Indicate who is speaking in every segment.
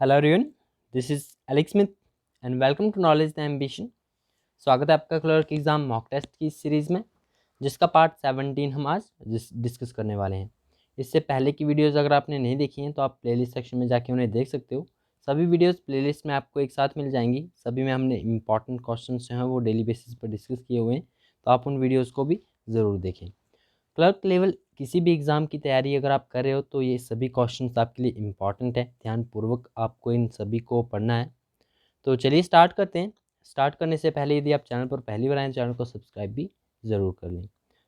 Speaker 1: Hello everyone, this is Alex Smith and welcome to knowledge the ambition. स्वागत है आपका clerk exam mock test की series में, जिसका पार्ट 17 हम आज डिस्कस करने वाले हैं। इससे पहले की वीडियोस अगर आपने नहीं देखी हैं तो आप प्लेलिस्ट सेक्शन में जाके उन्हें देख सकते हो। सभी वीडियोस प्लेलिस्ट में आपको एक साथ मिल जाएंगी। सभी में हमने इंपॉर्टेंट क्वेश्चन जो हैं वो डेली बेसिस पर डिस्कस किए हुए हैं, तो आप उन वीडियोज़ को भी ज़रूर देखें। क्लर्क लेवल किसी भी एग्ज़ाम की तैयारी अगर आप कर रहे हो तो ये सभी क्वेश्चंस आपके लिए इम्पॉर्टेंट है। ध्यानपूर्वक आपको इन सभी को पढ़ना है। तो चलिए स्टार्ट करते हैं। स्टार्ट करने से पहले यदि आप चैनल पर पहली बार आए, चैनल को सब्सक्राइब भी ज़रूर कर लें।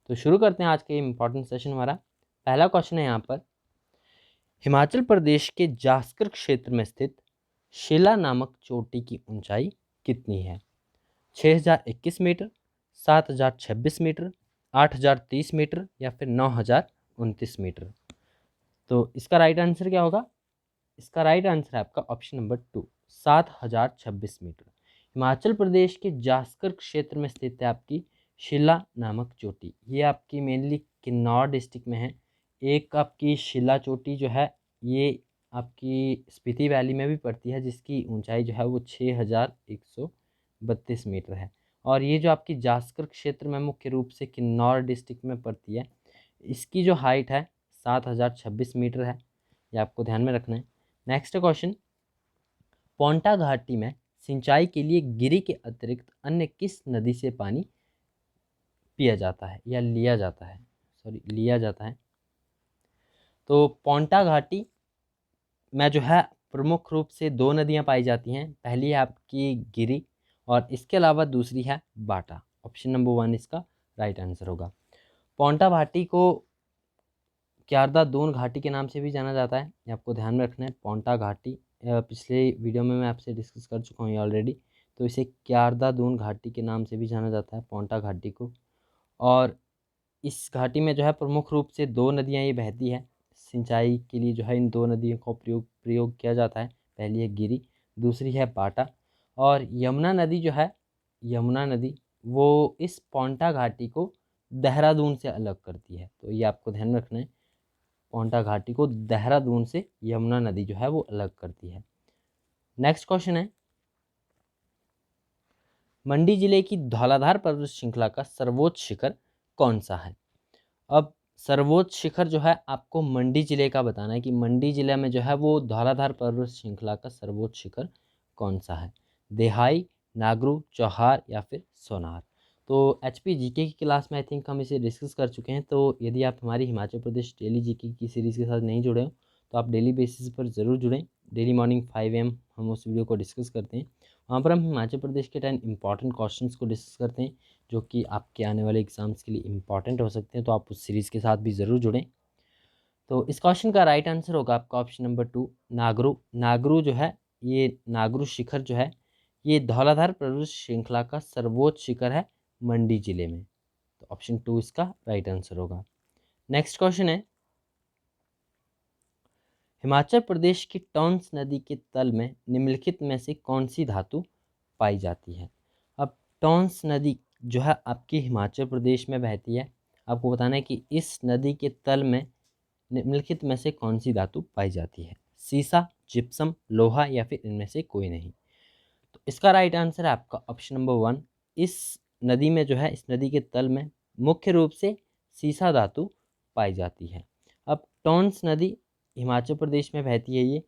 Speaker 1: तो शुरू करते हैं आज के इम्पॉर्टेंट सेशन हमारा। पहला क्वेश्चन है यहाँ पर, हिमाचल प्रदेश के जास्कर क्षेत्र में स्थित शिला नामक चोटी की ऊंचाई कितनी है? 6021 मीटर, 7026 मीटर, 8030 मीटर या फिर 9029 मीटर। तो इसका राइट आंसर क्या होगा? इसका राइट आंसर है आपका option number 2, 7026 metre. Himachal Pradesh के जास्कर क्षेत्र में स्थित है आपकी शिला नामक चोटी। ये आपकी मेनली किन्नौर डिस्ट्रिक्ट में है। एक आपकी शिला चोटी जो है ये आपकी स्पीति वैली में भी पड़ती है, जिसकी ऊंचाई जो है वो 6132 मीटर है। और ये जो आपकी जास्कर क्षेत्र में मुख्य रूप से किन्नौर डिस्ट्रिक्ट में पड़ती है, इसकी जो हाइट है 7026 मीटर है। ये आपको ध्यान में रखना है। नेक्स्ट क्वेश्चन, पोंटा घाटी में सिंचाई के लिए गिरी के अतिरिक्त अन्य किस नदी से पानी पिया जाता है या लिया जाता है? तो पोंटा घाटी में जो है प्रमुख रूप से दो नदियां पाई जाती हैं। पहली है आपकी गिरी और इसके अलावा दूसरी है बाटा। ऑप्शन नंबर 1 इसका राइट आंसर होगा। पोंटा घाटी को क्यारदा दून घाटी के नाम से भी जाना जाता है। ये आपको ध्यान में रखना है। पोंटा घाटी पिछले वीडियो में मैं आपसे डिस्कस कर चुका हूँ ऑलरेडी। तो इसे क्यारदा दून घाटी के नाम से भी जाना जाता है, पोंटा घाटी को। और इस घाटी में जो है प्रमुख रूप से दो नदियाँ ये बहती है। सिंचाई के लिए जो है इन दो नदियों का प्रयोग किया जाता है। पहली है गिरी, दूसरी है बाटा। और यमुना नदी जो है, यमुना नदी वो इस पोंटा घाटी को देहरादून से अलग करती है। तो ये आपको ध्यान में रखना है। पोंटा घाटी को देहरादून से यमुना नदी जो है वो अलग करती है। नेक्स्ट क्वेश्चन है, मंडी जिले की धौलाधार पर्वत श्रृंखला का सर्वोच्च शिखर कौन सा है? अब सर्वोच्च शिखर जो है आपको मंडी जिले का बताना है कि मंडी जिले में जो है वो धौलाधार पर्वत श्रृंखला का सर्वोच्च शिखर कौन सा है? देहाई, नागरू, चौहार या फिर सोनार। तो एचपी जीके की क्लास में आई थिंक हम इसे डिस्कस कर चुके हैं। तो यदि आप हमारी हिमाचल प्रदेश डेली जीके की सीरीज़ के साथ नहीं जुड़े हो तो आप डेली बेसिस पर ज़रूर जुड़ें। डेली मॉर्निंग 5 AM हम उस वीडियो को डिस्कस करते हैं। वहाँ पर हम हिमाचल प्रदेश के 10 इंपॉर्टेंट क्वेश्चंस को डिस्कस करते हैं, जो कि आपके आने वाले एग्जाम्स के लिए इम्पॉर्टेंट हो सकते हैं। तो आप उस सीरीज़ के साथ भी ज़रूर जुड़ें। तो इस क्वेश्चन का राइट आंसर होगा आपका ऑप्शन नंबर 2, नागरू। नागरू जो है, ये नागरू शिखर जो है ये धौलाधार पर्वत श्रृंखला का सर्वोच्च शिखर है मंडी जिले में। तो ऑप्शन 2 इसका राइट आंसर होगा। नेक्स्ट क्वेश्चन है, हिमाचल प्रदेश की टॉन्स नदी के तल में निम्नलिखित में से कौन सी धातु पाई जाती है? अब टॉन्स नदी जो है आपकी हिमाचल प्रदेश में बहती है। आपको बताना है कि इस नदी के तल में निम्नलिखित में से कौन सी धातु पाई जाती है? सीसा, जिप्सम, लोहा या फिर इनमें से कोई नहीं। तो इसका राइट आंसर है आपका ऑप्शन नंबर 1। इस नदी में जो है, इस नदी के तल में मुख्य रूप से सीसा धातु पाई जाती है। अब टॉन्स नदी हिमाचल प्रदेश में बहती है। ये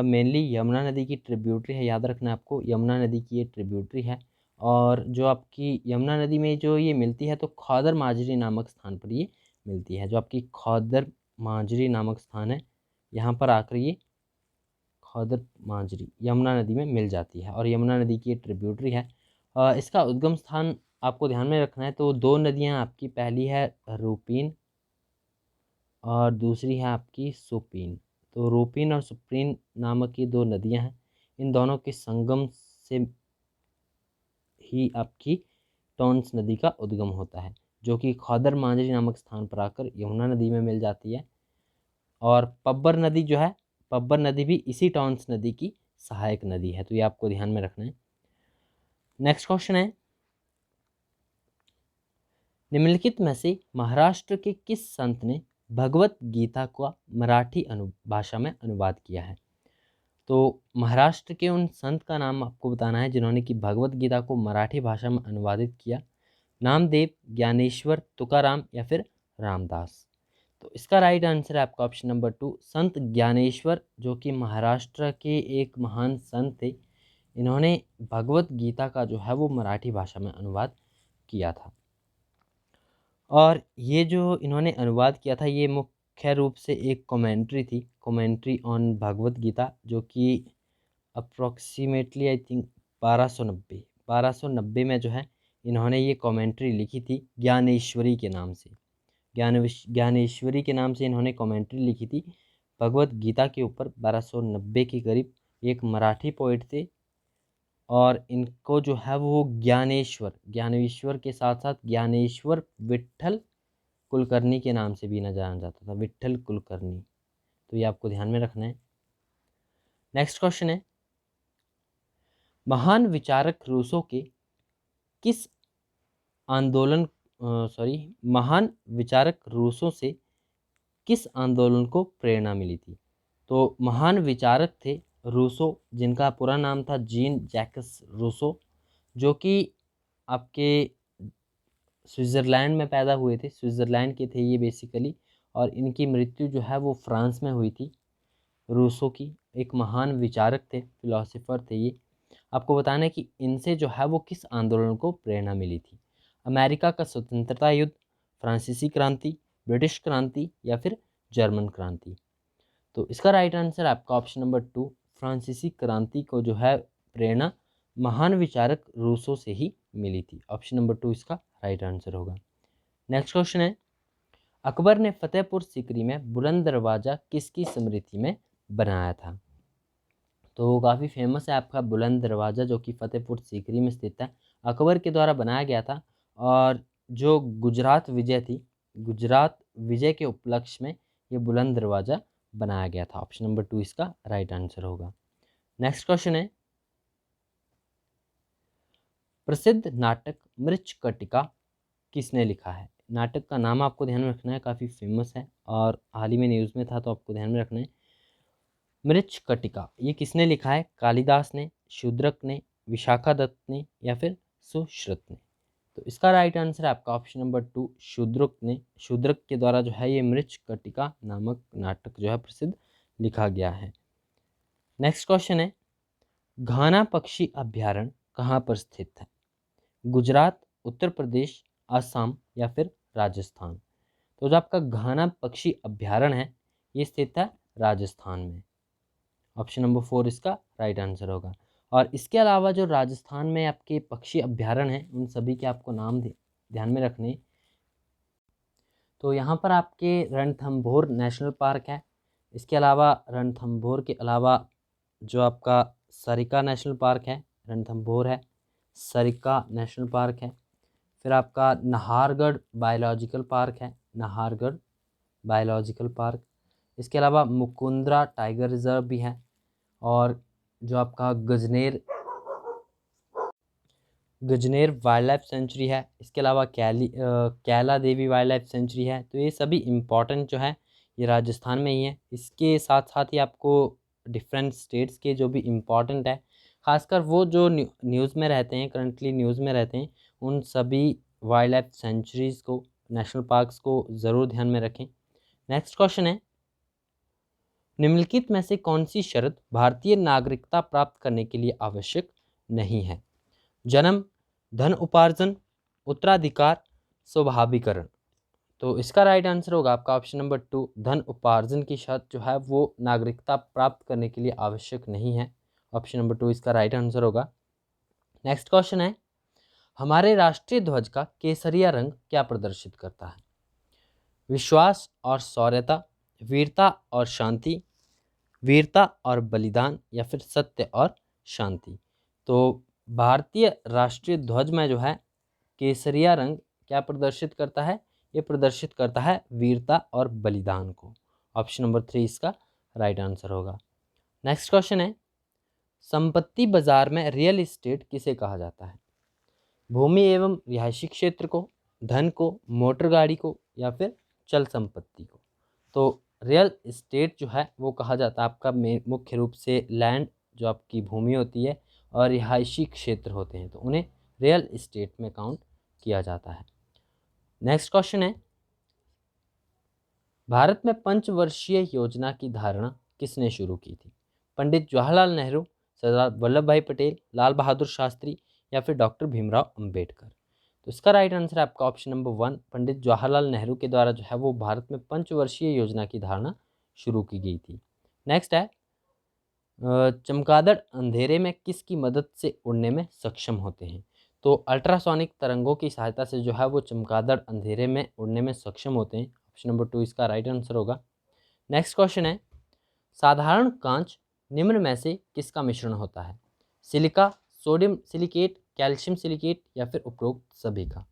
Speaker 1: मेनली यमुना नदी की ट्रिब्यूटरी है। याद रखना आपको, यमुना नदी की ये ट्रिब्यूटरी है। और जो आपकी यमुना नदी में जो ये मिलती है तो खौदर माजरी नामक स्थान पर ये मिलती है। जो आपकी खौदर माजरी नामक स्थान है, यहाँ पर आकर ये खौदर माजरी यमुना नदी में मिल जाती है और यमुना नदी की ये ट्रिब्यूटरी है। इसका उद्गम स्थान आपको ध्यान में रखना है। तो दो नदियाँ आपकी, पहली है रूपीन और दूसरी है आपकी सुपीन। तो रूपीन और सुप्रीन नामक ये दो नदियाँ हैं। इन दोनों के संगम से ही आपकी टॉन्स नदी का उद्गम होता है, जो कि खौदर मांजरी नामक स्थान पर आकर यमुना नदी में मिल जाती है। और पब्बर नदी जो है, पब्बर नदी भी इसी टॉन्स नदी की सहायक नदी है। तो ये आपको ध्यान में रखना है। नेक्स्ट क्वेश्चन है, निम्नलिखित में से महाराष्ट्र के किस संत ने भगवत गीता का मराठी भाषा में अनुवाद किया है? तो महाराष्ट्र के उन संत का नाम आपको बताना है जिन्होंने कि भगवत गीता को मराठी भाषा में अनुवादित किया। नामदेव, ज्ञानेश्वर, तुकाराम या फिर रामदास। तो इसका राइट आंसर है आपका ऑप्शन नंबर 2, संत ज्ञानेश्वर, जो कि महाराष्ट्र के एक महान संत थे। इन्होंने भगवत गीता का जो है वो मराठी भाषा में अनुवाद किया था। और ये जो इन्होंने अनुवाद किया था ये मुख्य रूप से एक कमेंट्री थी, कमेंट्री ऑन भगवत गीता, जो कि अप्रॉक्सीमेटली आई थिंक 1290 में जो है इन्होंने ये कमेंट्री लिखी थी ज्ञानेश्वरी के नाम से। ज्ञानेश्वरी के नाम से इन्होंने कमेंट्री लिखी थी भगवत गीता के ऊपर 1290 के करीब। एक मराठी पोइट थे और इनको जो है वो ज्ञानेश्वर के साथ साथ ज्ञानेश्वर विट्ठल कुलकर्णी के नाम से भी ना जाना जाता था, विट्ठल कुलकर्णी। तो ये आपको ध्यान में रखना है। नेक्स्ट क्वेश्चन है, महान विचारक रूसो के किस आंदोलन महान विचारक रूसो से किस आंदोलन को प्रेरणा मिली थी? तो महान विचारक थे रूसो, जिनका पूरा नाम था जीन जैकस रूसो, जो कि आपके स्विट्ज़रलैंड में पैदा हुए थे, स्विट्ज़रलैंड के थे ये बेसिकली, और इनकी मृत्यु जो है वो फ्रांस में हुई थी। रूसो की एक महान विचारक थे, फिलोसोफर थे ये। आपको बताना है कि इनसे जो है वो किस आंदोलन को प्रेरणा मिली थी? अमेरिका का स्वतंत्रता युद्ध, फ्रांसीसी क्रांति, ब्रिटिश क्रांति या फिर जर्मन क्रांति। तो इसका राइट आंसर आपका ऑप्शन नंबर 2, फ्रांसीसी क्रांति को जो है प्रेरणा महान विचारक रूसो से ही मिली थी। ऑप्शन नंबर 2 इसका राइट आंसर होगा। नेक्स्ट क्वेश्चन है, अकबर ने फतेहपुर सीकरी में बुलंद दरवाज़ा किसकी स्मृति में बनाया था? तो काफ़ी फेमस है आपका बुलंद दरवाज़ा, जो कि फतेहपुर सीकरी में स्थित है, अकबर के द्वारा बनाया गया था। और जो गुजरात विजय के उपलक्ष्य में ये बुलंद दरवाज़ा बनाया गया था। ऑप्शन नंबर 2 इसका राइट आंसर होगा। नेक्स्ट क्वेश्चन है, प्रसिद्ध नाटक मृच्छकटिका किसने लिखा है? नाटक का नाम आपको ध्यान में रखना है, काफ़ी फेमस है और हाल ही में न्यूज़ में था, तो आपको ध्यान में रखना है। मृच्छकटिका ये किसने लिखा है? कालिदास ने, शूद्रक ने, विशाखा दत्त ने या फिर सुश्रुत ने? तो इसका राइट आंसर है आपका ऑप्शन नंबर 2, शूद्रक ने। शूद्रक के द्वारा जो है ये मृच्छकटिका नामक नाटक जो है प्रसिद्ध लिखा गया है। नेक्स्ट क्वेश्चन है, घाना पक्षी अभ्यारण्य कहाँ पर स्थित है? गुजरात, उत्तर प्रदेश, असम या फिर राजस्थान? तो जो आपका घाना पक्षी अभ्यारण्य है ये स्थित है राजस्थान में। ऑप्शन नंबर 4 इसका राइट आंसर होगा। और इसके अलावा जो राजस्थान में आपके पक्षी अभ्यारण्य हैं उन सभी के आपको नाम ध्यान में रखने। तो यहाँ पर आपके रणथंभौर नेशनल पार्क है। इसके अलावा रणथंभौर के अलावा जो आपका सरिका नेशनल पार्क है, रणथंभौर है, सरिका नेशनल पार्क है। फिर आपका नाहरगढ़ बायोलॉजिकल पार्क है, नाहरगढ़ बायोलॉजिकल पार्क। इसके अलावा मुकुंदरा टाइगर रिजर्व भी है। और जो आपका गजनेर वाइल्ड लाइफ सेंचुरी है। इसके अलावा कैला देवी वाइल्ड लाइफ सेंचुरी है। तो ये सभी इम्पॉर्टेंट जो है ये राजस्थान में ही है। इसके साथ साथ ही आपको डिफरेंट स्टेट्स के जो भी इम्पॉर्टेंट है, खासकर वो जो न्यूज़ में रहते हैं, करंटली न्यूज़ में रहते हैं, उन सभी वाइल्ड लाइफ सेंचुरीज़ को, नेशनल पार्क्स को ज़रूर ध्यान में रखें। नेक्स्ट क्वेश्चन है, निम्नलिखित में से कौन सी शर्त भारतीय नागरिकता प्राप्त करने के लिए आवश्यक नहीं है? जन्म, धन उपार्जन, उत्तराधिकार, स्वाभाविकरण? तो इसका राइट आंसर होगा आपका ऑप्शन नंबर 2, धन उपार्जन की शर्त जो है वो नागरिकता प्राप्त करने के लिए आवश्यक नहीं है। ऑप्शन नंबर 2 इसका राइट आंसर होगा। नेक्स्ट क्वेश्चन है, हमारे राष्ट्रीय ध्वज का केसरिया रंग क्या प्रदर्शित करता है? विश्वास और शौर्यता, वीरता और शांति, वीरता और बलिदान या फिर सत्य और शांति? तो भारतीय राष्ट्रीय ध्वज में जो है केसरिया रंग क्या प्रदर्शित करता है? ये प्रदर्शित करता है वीरता और बलिदान को। ऑप्शन नंबर 3 इसका राइट आंसर होगा। नेक्स्ट क्वेश्चन है, संपत्ति बाजार में रियल एस्टेट किसे कहा जाता है? भूमि एवं रिहायशी क्षेत्र को, धन को, मोटर गाड़ी को या फिर चल संपत्ति को? तो रियल इस्टेट जो है वो कहा जाता है आपका मुख्य रूप से लैंड जो आपकी भूमि होती है और रिहायशी क्षेत्र होते हैं, तो उन्हें रियल इस्टेट में काउंट किया जाता है। नेक्स्ट क्वेश्चन है, भारत में पंचवर्षीय योजना की धारणा किसने शुरू की थी? पंडित जवाहरलाल नेहरू, सरदार वल्लभ भाई पटेल, लाल बहादुर शास्त्री या फिर डॉक्टर भीमराव अंबेडकर? तो इसका राइट आंसर है आपका ऑप्शन नंबर 1, पंडित जवाहरलाल नेहरू के द्वारा जो है वो भारत में पंचवर्षीय योजना की धारणा शुरू की गई थी। नेक्स्ट है, चमगादड़ अंधेरे में किसकी मदद से उड़ने में सक्षम होते हैं? तो अल्ट्रासोनिक तरंगों की सहायता से जो है वो चमगादड़ अंधेरे में उड़ने में सक्षम होते हैं। ऑप्शन नंबर 2 इसका राइट आंसर होगा। नेक्स्ट क्वेश्चन है, साधारण कांच निम्न में से किसका मिश्रण होता है? Silica, sodium silicate, calcium silicate या फिर उपरोक्त सभी का?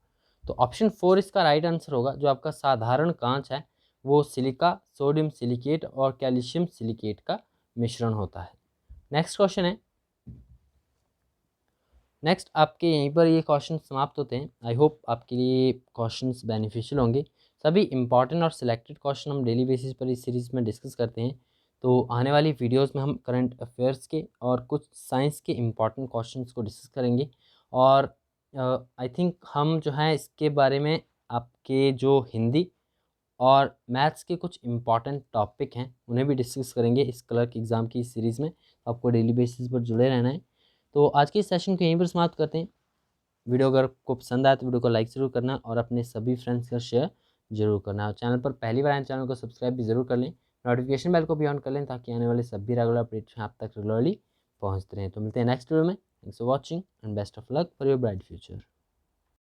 Speaker 1: तो ऑप्शन 4 इसका राइट आंसर होगा। जो आपका साधारण कांच है वो सिलिका, सोडियम सिलिकेट और कैल्शियम सिलिकेट का मिश्रण होता है। नेक्स्ट क्वेश्चन है, नेक्स्ट आपके यहीं पर ये क्वेश्चन समाप्त होते हैं। आई होप आपके लिए क्वेश्चंस बेनिफिशियल होंगे। सभी इंपॉर्टेंट और सिलेक्टेड क्वेश्चन हम डेली बेसिस पर इस सीरीज़ में डिस्कस करते हैं। तो आने वाली वीडियोस में हम करंट अफेयर्स के और कुछ साइंस के इम्पॉर्टेंट क्वेश्चंस को डिस्कस करेंगे। और आई थिंक हम जो है इसके बारे में आपके जो हिंदी और मैथ्स के कुछ इम्पॉर्टेंट टॉपिक हैं उन्हें भी डिस्कस करेंगे इस क्लर्क एग्ज़ाम की सीरीज़ में। आपको डेली बेसिस पर जुड़े रहना है। तो आज के इस सेशन को यहीं पर समाप्त करते हैं। वीडियो अगर आपको पसंद आए तो वीडियो को लाइक ज़रूर करना और अपने सभी फ्रेंड्स का शेयर जरूर करना। और चैनल पर पहली बार आए चैनल को सब्सक्राइब भी ज़रूर कर लें, नोटिफिकेशन बेल को भी ऑन कर लें ताकि आने वाले सभी रेगुलर अपडेट्स आप तक रेगुलरली पहुँचते रहें। तो मिलते हैं नेक्स्ट वीडियो में। Thanks for watching and best of luck for your bright future.